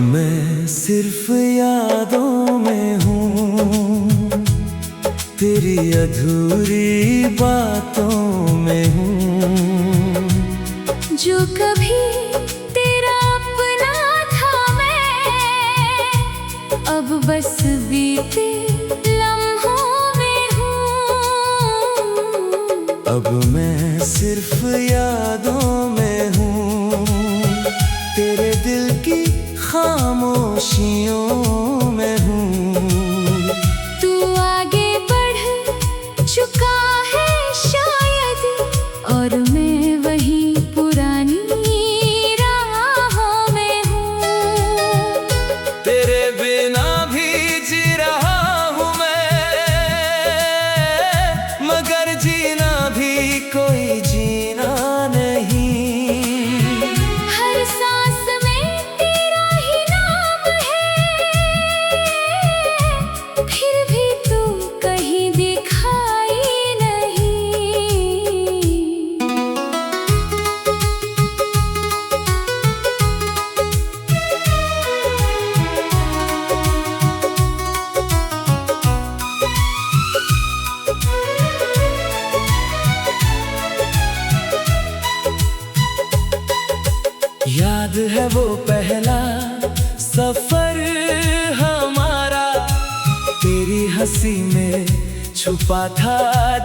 मैं सिर्फ यादों में हूँ, तेरी अधूरी बातों में हूँ। जो कभी तेरा अपना था मैं, अब बस बीते लम्हों में हूँ। अब मैं सिर्फ यादों में हूँ, तेरे दिल की खामोशियों में हूँ। तू आगे बढ़ चुका है शायद, और मैं वही पुरानी राहों में हूँ। तेरे बिना भी जी रहा हूँ मैं, मगर जीना भी कोई जीना नहीं। हर सांस में तेरा ही नाम है, फिर भी तू कहीं दिखाई नहीं। याद है वो पहला सफर हमारा, तेरी हंसी में छुपा था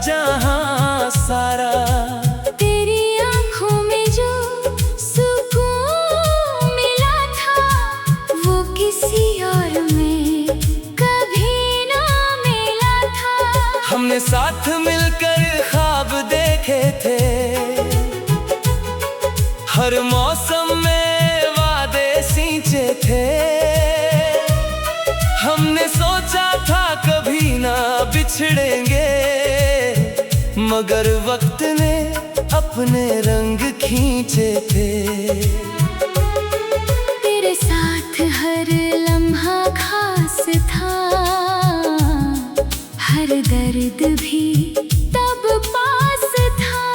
जहां सारा। तेरी आँखों में जो सुकून मिला था, वो किसी और में कभी ना मिला था। हमने साथ मिलकर ख्वाब देखे थे, हर मौसम में वादे सींचे थे। हमने सोचा था कभी ना बिछड़ेंगे, मगर वक्त ने अपने रंग खींचे थे। तेरे साथ हर लम्हा खास था, हर दर्द भी तब पास था।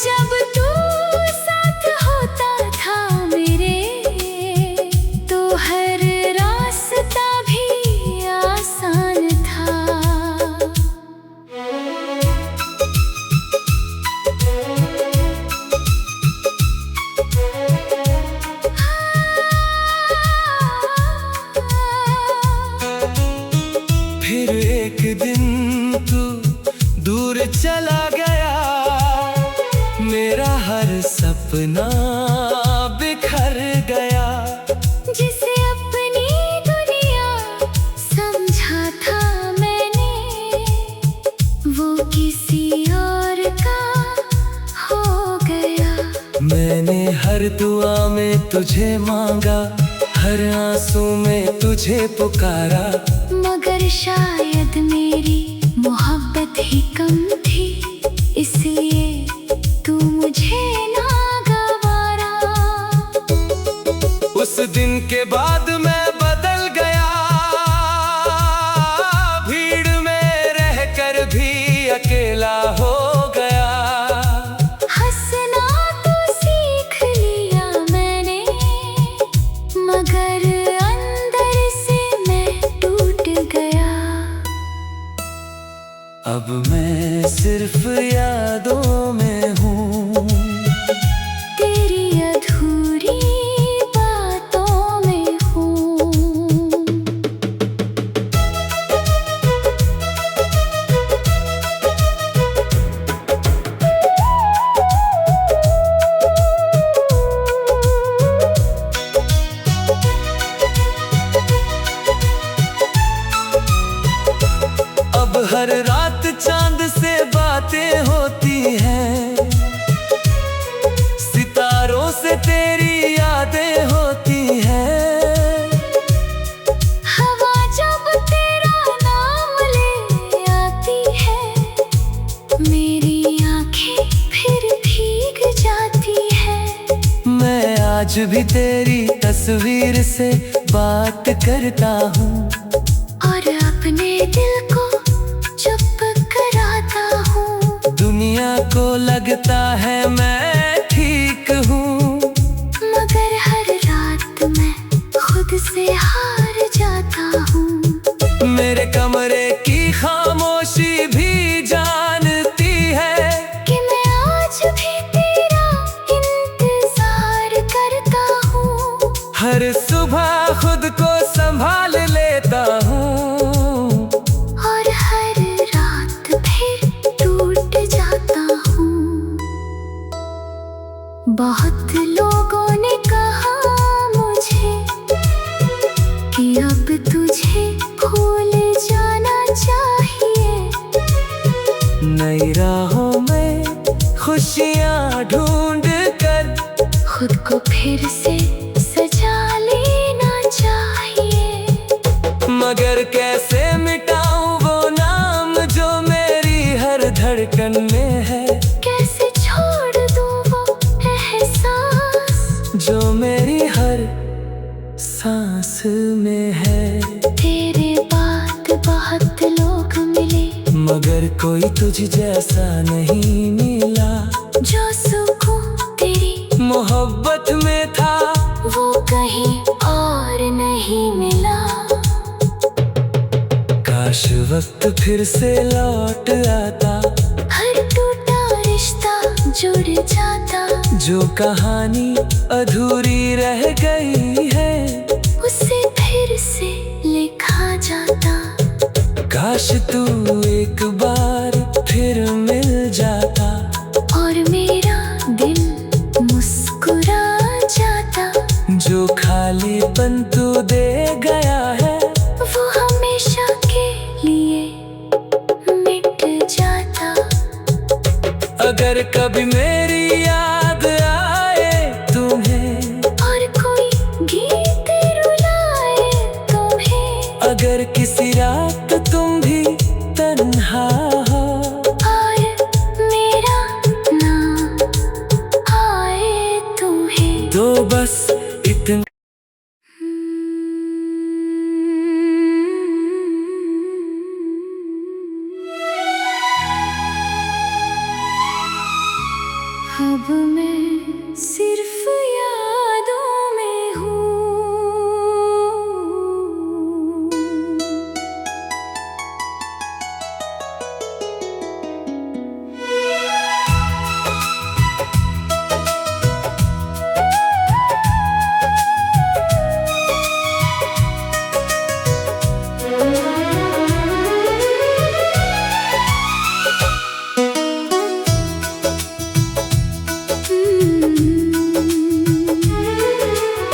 जब तू साथ होता था मेरे, तो हर रास्ता भी आसान था। फिर एक दिन तू दूर चला गया, मेरा हर सपना बिखर गया। जिसे अपनी दुनिया समझा था मैंने, वो किसी और का हो गया। मैंने हर दुआ में तुझे मांगा, हर आंसू में तुझे पुकारा। मगर शायद मेरी मोहब्बत ही कम थी, इसलिए तू मुझे ना गवारा। उस दिन के बाद मैं बदल गया, भीड़ में रहकर भी अकेला हो गया। हंसना तो सीख लिया मैंने, मगर अंदर से मैं टूट गया। अब मैं सिर्फ यादों में हूँ, तेरी अधूरी बातों में हूँ। अब हर रात चांद से बातें होती हैं, सितारों से तेरी यादें होती हैं। हवा जब तेरा नाम ले आती है, मेरी आंखें फिर भीग जाती है। मैं आज भी तेरी तस्वीर से बात करता हूँ, और अपने दिल को चुप कराता हूँ। दुनिया को लगता है मैं ठीक हूँ, मगर हर रात बात मैं खुद से हार जाता हूँ। मेरे कमरे की खामोशी भी जानती है कि मैं आज भी तेरा इंतजार करता हूँ। हर सुबह खुद को संभाल लेता हूँ और हर रात फिर टूट जाता हूँ। बहुत लोगों ने कहा मुझे कि अब तुझे भूल जाना चाहिए। नई राहों में खुशियाँ ढूंढ कर खुद को फिर से सजा लेना चाहिए। मगर कैसे मिटाऊं वो नाम जो मेरी हर धड़कन में है। कैसे छोड़ दूँ वो एहसास जो मेरी हर सांस में है। तेरे बाद बहुत लोग मिले मगर कोई तुझ जैसा नहीं मिला। जो सुकून तेरी मोहब्बत में था वो कहीं और नहीं मिला। काश वक्त फिर से लौट आता, हर टूटा रिश्ता जुड़ जाता। जो कहानी अधूरी रह गई है उसे फिर से लिखा जाता। काश तू एक बार फिर मिल जाता और मेरा दिल मुस्कुरा जाता। जो खालीपन तू दे गया है वो हमेशा के लिए मिट जाता। अगर कभी मेरी याद आए तुम्हें और कोई गीत रुलाए तुम्हें। अगर किसी रात तुम भी तन्हा हो और मेरा नाम आए तुम्हें। तो बस इतना अब मैं सिर्फ यादों में हूँ।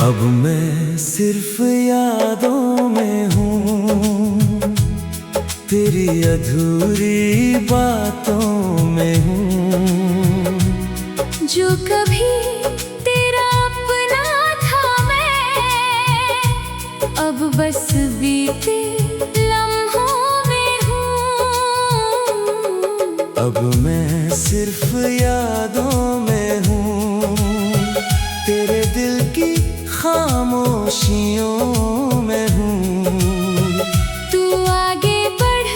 अब मैं सिर्फ यादों में हूँ, तेरी अधूरी बातों में हूँ। जो कभी तेरा अपना था मैं, अब बस बीते लम्हों में हूँ। अब मैं सिर्फ यादों में हूँ, तेरे दिल की खामोशियों में हूँ। तू आगे बढ़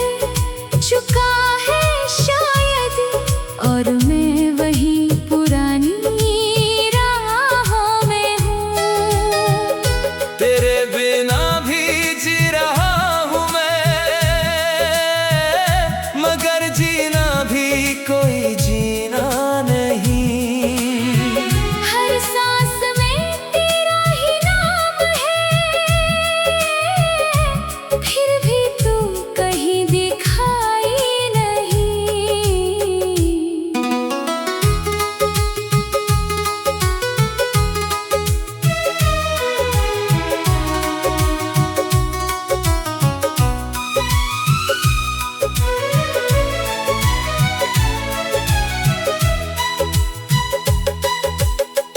चुका है शायद और मैं वही पुरानी राहों में हूँ। तेरे बिना भी जी रहा हूँ मैं, मगर जीना भी कोई जीना नहीं। हर सांस में तेरा ही नाम है, फिर भी तू कहीं दिखाई नहीं।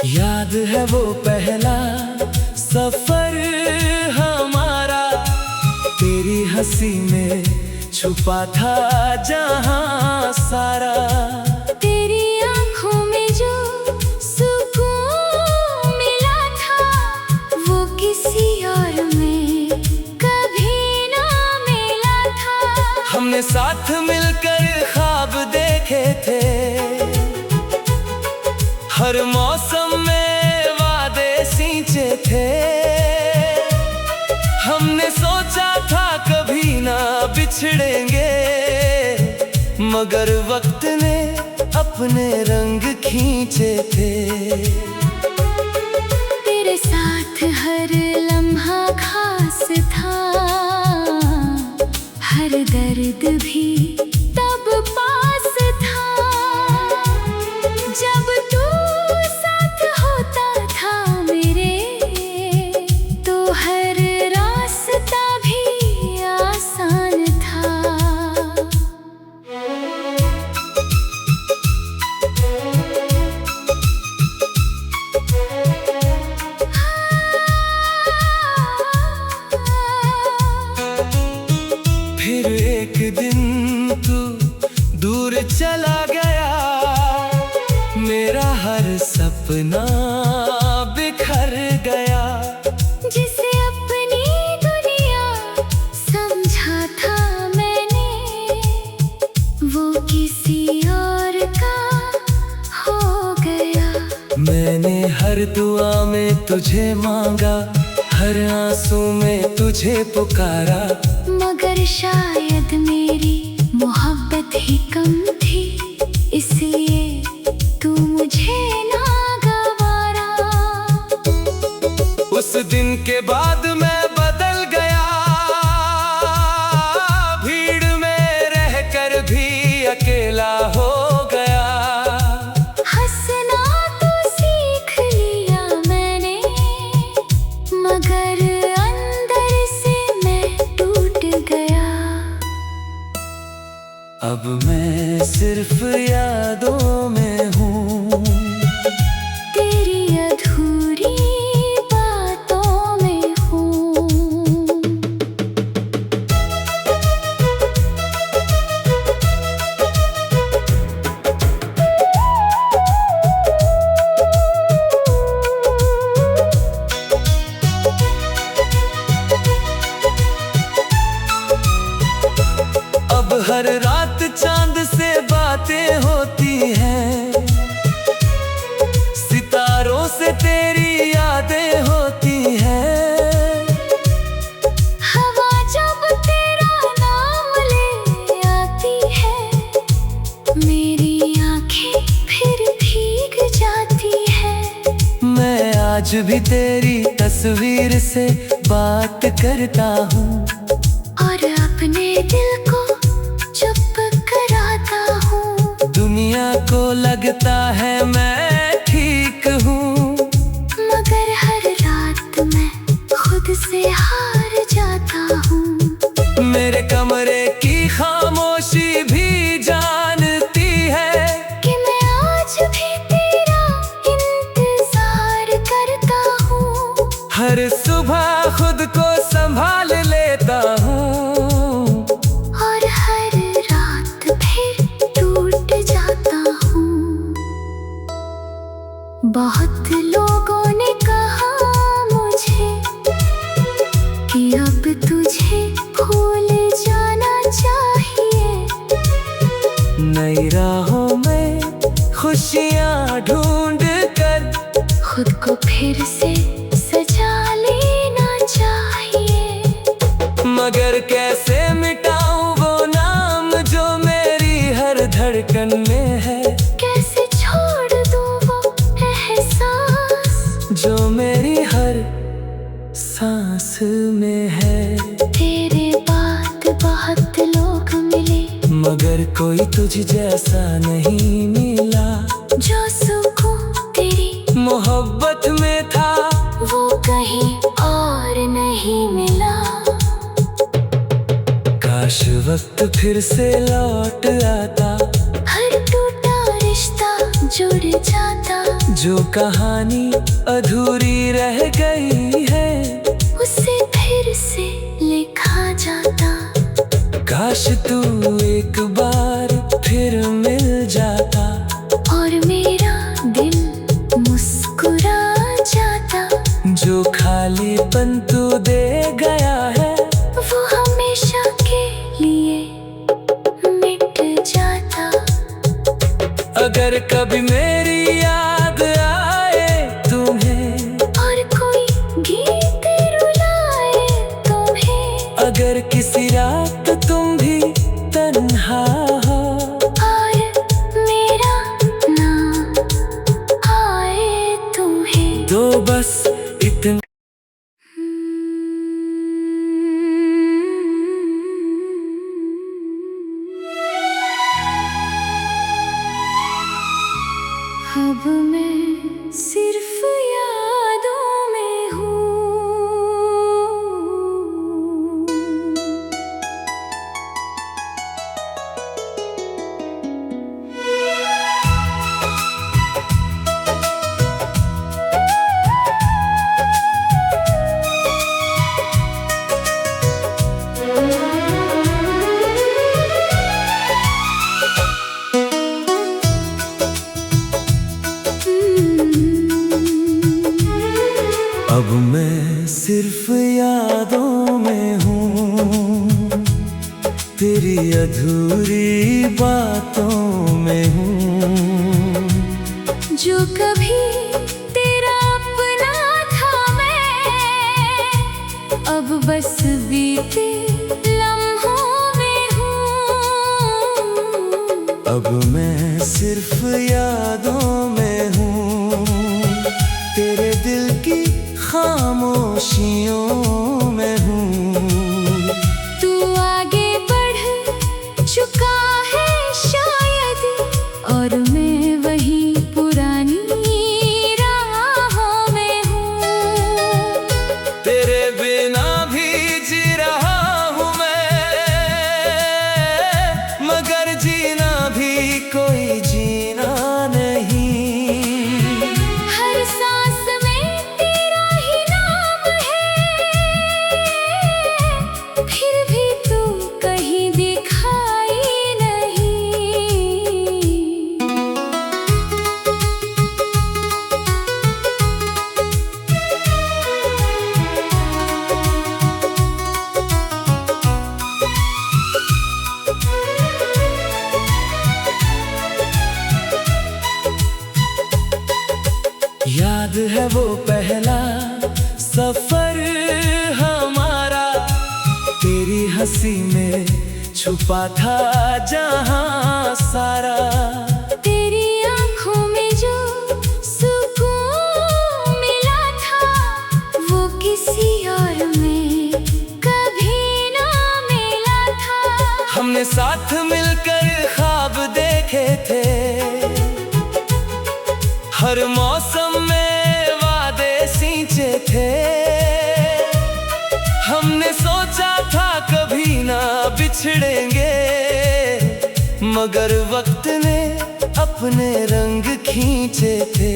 याद है वो पहला सफर हमारा, तेरी हंसी में छुपा था जहां सारा। तेरी आँखों में जो सुकून मिला था वो किसी और में कभी ना मिला था। हमने साथ मिलकर ख्वाब देखे थे, हर मौसम में वादे सींचे थे। बिछड़ेंगे, मगर वक्त ने अपने रंग खींचे थे। तेरे साथ हर लम्हा खास था, हर दर्द भी तब पास था। जब तू साथ होता था मेरे, तो हर रास्ता भी आसान था। फिर एक दिन तू दूर चला गया, मेरा हर सपना बिखर गया। जिसे अपनी दुनिया समझा था मैंने, वो किसी और का हो गया। मैंने हर दुआ में तुझे मांगा, हर आंसू में तुझे पुकारा, मगर शायद मेरी मोहब्बत ही कम थी, इसलिए तू मुझे ना गवारा। उस दिन के बाद मैं बदल गया, भीड़ में रहकर भी अकेला हो गया। हंसना तो सीख लिया मैंने, मगर अंदर से मैं टूट गया। अब मैं सिर्फ यादों में हूँ, तेरी अधूरी बातों में हूँ। अब हर रात चांद से बातें होती हैं, सितारों से तेरी यादें होती हैं। हवा जब तेरा नाम ले आती है, मेरी आंखें फिर भीग जाती है। मैं आज भी तेरी तस्वीर से बात करता हूँ, और अपने दिल को चुप कराता हूँ। दुनिया को लगता है मैं ठीक हूँ, मगर हर रात मैं खुद से हार जाता हूँ। मेरे कमरे की खामोशी भी जानती है कि मैं आज भी तेरा इंतजार करता हूँ। हर सुबह खुद को संभाल लेता हूँ, और हर रात फिर टूट जाता हूँ। बहुत लोगों ने कहा मुझे कि अब तुझे भूल जाना चाहिए। नई राहों में खुशियाँ ढूंढ कर खुद को फिर से सजा लेना चाहिए। मगर कैसे मिटाऊं वो नाम जो मेरी हर धड़कन में है, कैसे छोड़ दूँ वो एहसास जो मेरी हर सांस में है। तेरे बाद बहुत लोग मिले, मगर कोई तुझ जैसा नहीं मिला, जो सुकून तेरी मोहब्बत में था वो कहीं और नहीं मिला। काश वक्त फिर से लौट आता, हर टूटा रिश्ता जुड़ जाता, जो कहानी अधूरी रह गई है उसे फिर से लिखा जाता। काश तू एक बार फिर मिल जाता, और मेरा दिल मुस्कुरा जाता। जो खालीपन तू दे गया है वो हमेशा के लिए मिट जाता। अगर कभी मेरी याद आए तुम्हें, और कोई गीत रुलाए तुम्हें, अगर किसी रात तुम भी सिर्फ यादों में हूँ, तेरी अधूरी बातों में हूँ। जो कभी तेरा अपना था मैं, अब बस बीते लम्हों में हूँ। अब मैं सिर्फ यादों में हूँ, तेरे दिल की खामोशियों में हूँ। तू आगे बढ़ चुका है शायद, और मैं वही पुरानी राहों में हूँ। तेरे बिना भी जी रहा हूँ मैं, मगर जीना भी कोई जीना नहीं। हर सांस में तेरा ही नाम है, फिर भी तू कहीं दिखाई नहीं। याद है वो पहला सफर हमारा, तेरी हंसी में छुपा था जहां सारा। तेरी आँखों में जो सुकून मिला था, वो किसी और में कभी ना मिला था। हमने साथ मिलकर ख्वाब देखे थे, हर मौसम में वादे सींचे थे। हमने सोचा था कभी ना बिछड़ेंगे, मगर वक्त ने अपने रंग खींचे थे।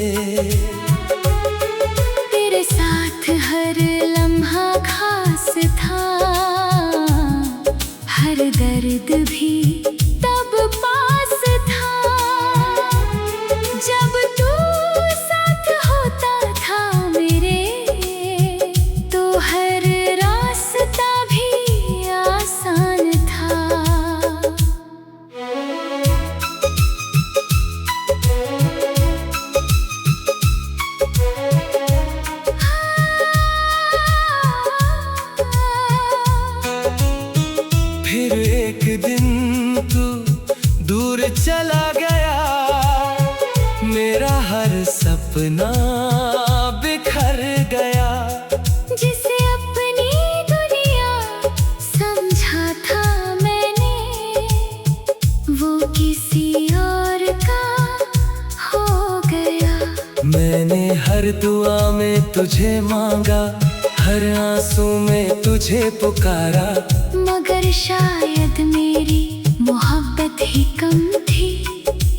तेरे साथ हर लम्हा खास था, हर दर्द भी तब पास था। जब तू साथ होता था मेरे, तो हर रास्ता भी आसान था। फिर एक दिन तू दूर चला गया, मेरा हर सपना बिखर गया। जिसे अपनी दुनिया समझा था मैंने, वो किसी और का हो गया। मैंने हर दुआ में तुझे मांगा, हर आंसू में तुझे पुकारा। मगर शायद मेरी मोहब्बत ही कम थी,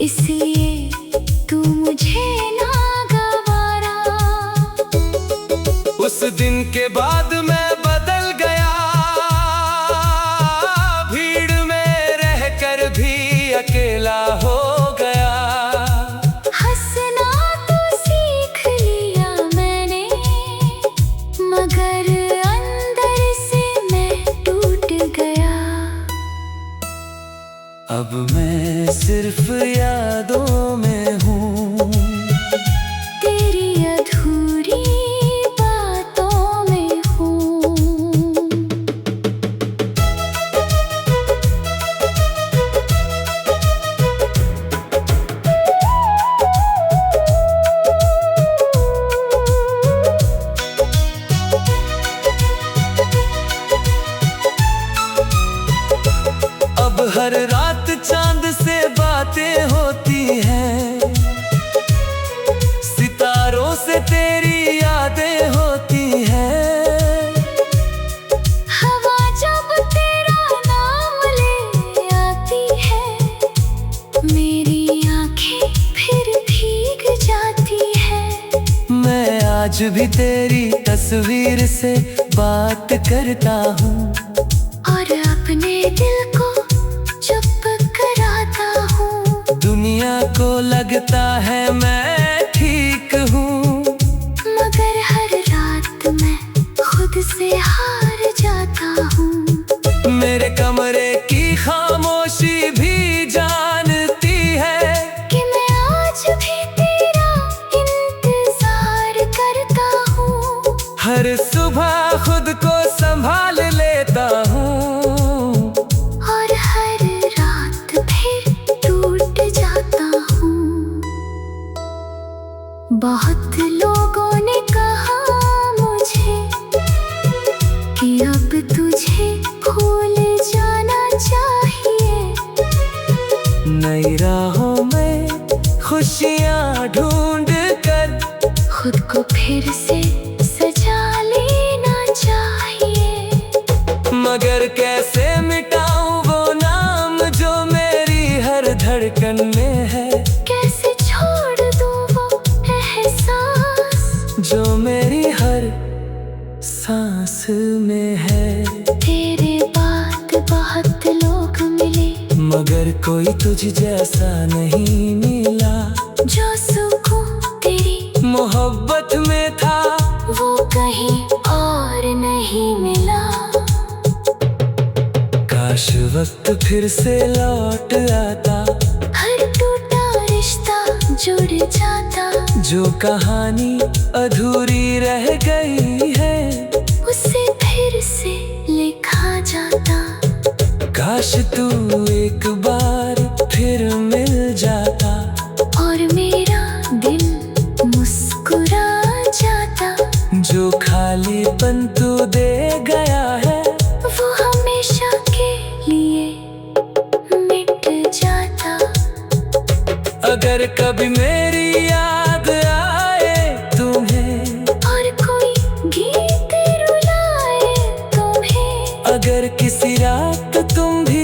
इसलिए तू मुझे ना गवारा। उस दिन के बाद मैं बदल गया, भीड़ में रहकर भी अकेला हो गया। हंसना तो सीख लिया मैंने, मगर अंदर से मैं टूट गया। अब मैं सिर्फ यादों में हूँ, तेरी अधूरी बातों में हूँ। अब हर रात चांद से बातें होती हैं, सितारों से तेरी यादें होती हैं। हवा जब तेरा नाम ले आती है, मेरी आंखें फिर भीग जाती है। मैं आज भी तेरी तस्वीर से बात करता हूँ, और अपने दिल को चुप कराता हूँ। दुनिया को लगता है मैं ठीक हूँ, मगर हर रात मैं खुद से हार जाता हूँ। मेरे कमरे की खामोशी भी जानती है कि मैं आज भी तेरा इंतजार करता हूँ। हर सुबह खुद को संभाल लेता हूँ और हर रात फिर टूट जाता हूँ। बहुत लोगों ने कहा मुझे कि अब तुझे भूल जाना चाहिए। नई राहों में खुशियाँ ढूंढ कर खुद को फिर से सजा लेना चाहिए। मगर कैसे मिटाऊं वो नाम जो मेरी हर धड़कन में है। कैसे छोड़ दूँ वो एहसास जो मेरी हर सांस में है। तेरे बाद बहुत लोग मिले मगर कोई तुझ जैसा नहीं मिला। जो सुकून तेरी मोहब्बत में था वो कहीं और नहीं मिला। काश वक्त फिर से लौट आता, हर टूटा रिश्ता जुड़ जाता। जो कहानी अधूरी रह गई है उसे फिर से लिखा जाता। काश तू एक बार फिर मिल जाता और मेरा दिल मुस्कुरा जाता। जो खालीपन तू दे गया है वो हमेशा के लिए मिट जाता। अगर कभी मेरी याद आए तुम्हें और कोई गीत रुलाए तुम्हें, अगर किसी रात तुम भी